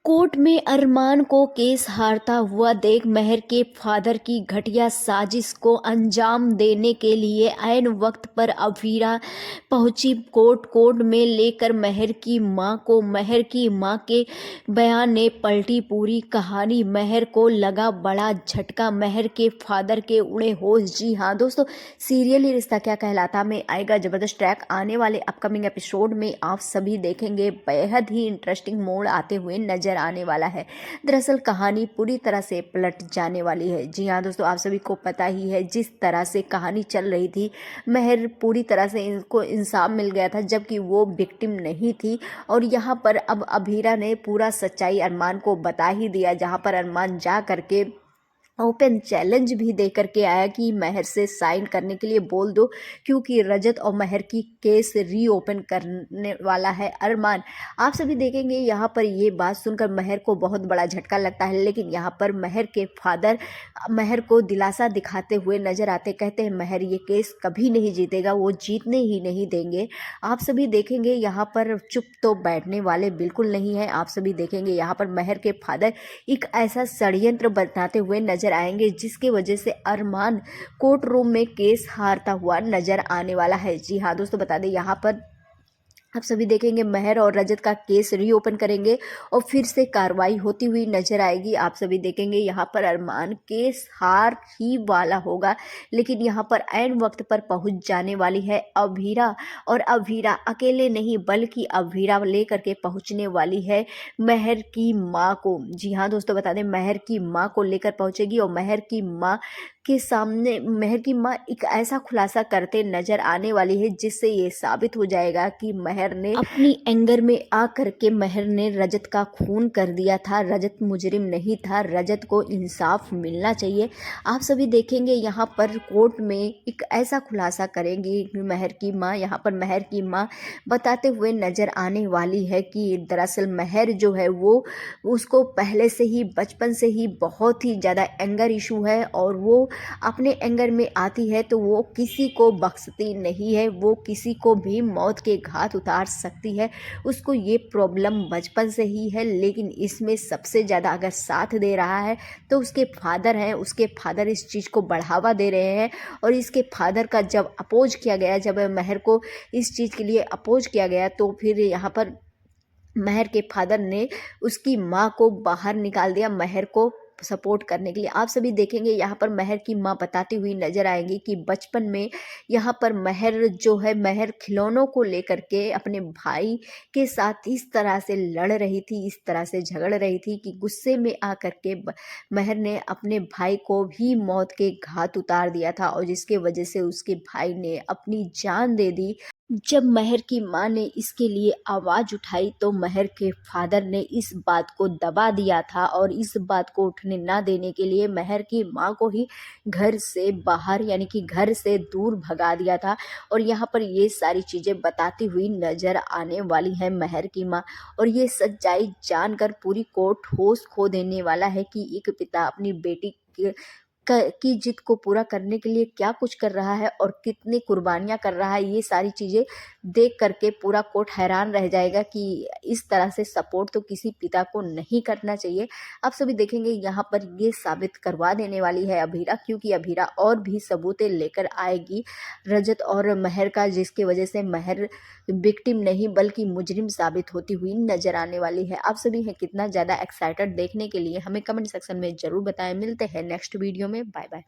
Court में अरमान को case हारता हुआ देख महर के फादर की घटिया साजिश को अंजाम देने के लिए ऐन वक्त पर अवीरा पहुंची कोर्ट में लेकर महर की मां को। महर की मां के बयान ने पलटी पूरी कहानी। महर को लगा बड़ा झटका, महर के फादर के उड़े होश। जी हाँ दोस्तों, सीरियल ये रिश्ता क्या कहलाता में आएगा जबरदस्त ट्रैक आने वाले अपकमिंग एपिसोड में आप सभी देखेंगे। बेहद ही इंटरेस्टिंग मोड़ आते हुए नजर आने वाला है। दरअसल कहानी पूरी तरह से पलट जाने वाली है। जी हाँ दोस्तों, आप सभी को पता ही है जिस तरह से कहानी चल रही थी, महर पूरी तरह से इनको इंसाफ मिल गया था जबकि वो विक्टिम नहीं थी। और यहाँ पर अब अभीरा ने पूरा सच्चाई अरमान को बता ही दिया, जहाँ पर अरमान जा करके ओपन चैलेंज भी दे करके आया कि महर से साइन करने के लिए बोल दो, क्योंकि रजत और महर की केस रीओपन करने वाला है अरमान। आप सभी देखेंगे यहाँ पर ये बात सुनकर महर को बहुत बड़ा झटका लगता है, लेकिन यहाँ पर महर के फादर महर को दिलासा दिखाते हुए नजर आते, कहते हैं महर ये केस कभी नहीं जीतेगा, वो जीतने ही नहीं देंगे। आप सभी देखेंगे यहाँ पर चुप तो बैठने वाले बिल्कुल नहीं है। आप सभी देखेंगे यहाँ पर महर के फादर एक ऐसा षड्यंत्र बनाते हुए नजर आएंगे जिसकी वजह से अरमान कोर्ट रूम में केस हारता हुआ नजर आने वाला है। जी हाँ दोस्तों, बता दें यहाँ पर आप सभी देखेंगे महर और रजत का केस रीओपन करेंगे और फिर से कार्रवाई होती हुई नजर आएगी। आप सभी देखेंगे यहाँ पर अरमान केस हार ही वाला होगा, लेकिन यहाँ पर ऐन वक्त पर पहुंच जाने वाली है अभीरा। और अभीरा अकेले नहीं बल्कि अभीरा लेकर के पहुंचने वाली है महर की माँ को। जी हाँ दोस्तों, बता दें महर की माँ को लेकर पहुंचेगी और महर की माँ के सामने महर की माँ एक ऐसा खुलासा करते नजर आने वाली है जिससे ये साबित हो जाएगा कि महर ने अपनी एंगर में आकर के महर ने रजत का खून कर दिया था। रजत मुजरिम नहीं था, रजत को इंसाफ मिलना चाहिए। आप सभी देखेंगे यहाँ पर कोर्ट में एक ऐसा खुलासा करेंगी महर की माँ। यहाँ पर महर की माँ बताते हुए नजर आने वाली है कि दरअसल महर जो है वो उसको पहले से ही बचपन से ही बहुत ही ज़्यादा एंगर इशू है और वो अपने एंगर में आती है तो वो किसी को बख्शती नहीं है, वो किसी को भी मौत के घाट उतार सकती है। उसको ये प्रॉब्लम बचपन से ही है, लेकिन इसमें सबसे ज़्यादा अगर साथ दे रहा है तो उसके फादर हैं। उसके फादर इस चीज़ को बढ़ावा दे रहे हैं और इसके फादर का जब अपोज किया गया, जब महर को इस चीज़ के लिए अपोज किया गया तो फिर यहाँ पर महर के फादर ने उसकी माँ को बाहर निकाल दिया महर को सपोर्ट करने के लिए। आप सभी देखेंगे यहाँ पर महर की माँ बताती हुई नजर आएंगी कि बचपन में यहाँ पर महर जो है, महर खिलौनों को लेकर के अपने भाई के साथ इस तरह से लड़ रही थी, इस तरह से झगड़ रही थी कि गुस्से में आकर के महर ने अपने भाई को भी मौत के घाट उतार दिया था और जिसके वजह से उसके भाई ने अपनी जान दे दी। जब महर की माँ ने इसके लिए आवाज़ उठाई तो महर के फादर ने इस बात को दबा दिया था और इस बात को उठने ना देने के लिए महर की माँ को ही घर से बाहर यानी कि घर से दूर भगा दिया था। और यहाँ पर ये सारी चीज़ें बताती हुई नज़र आने वाली है महर की माँ। और ये सच्चाई जानकर पूरी कोर्ट होश खो देने वाला है कि एक पिता अपनी बेटी की जिद को पूरा करने के लिए क्या कुछ कर रहा है और कितनी कुर्बानियां कर रहा है। ये सारी चीज़ें देख करके पूरा कोर्ट हैरान रह जाएगा कि इस तरह से सपोर्ट तो किसी पिता को नहीं करना चाहिए। आप सभी देखेंगे यहाँ पर ये साबित करवा देने वाली है अभीरा, क्योंकि अभीरा और भी सबूतें लेकर आएगी रजत और महर का, जिसकी वजह से महर विक्टिम नहीं बल्कि मुजरिम साबित होती हुई नजर आने वाली है। आप सभी हैं कितना ज़्यादा एक्साइटेड देखने के लिए, हमें कमेंट सेक्शन में ज़रूर बताएं। मिलते हैं नेक्स्ट वीडियो में, बाय बाय।